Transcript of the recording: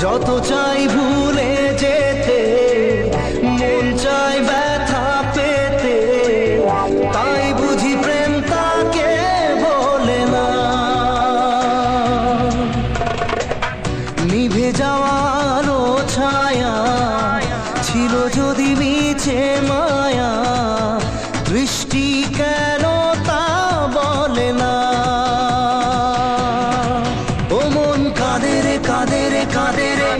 যত চাই ভুলে যেতে, মন চাই ব্যথা পেতে, তাই বুঝি প্রেম তাকে বলে না। নিভে যাওয়ার ছায়া ছিল যদি মিছে মায়া, দৃষ্টি কেন তা বলে না। ও মন কাঁদে রে কাঁদে রে কাঁদে রে,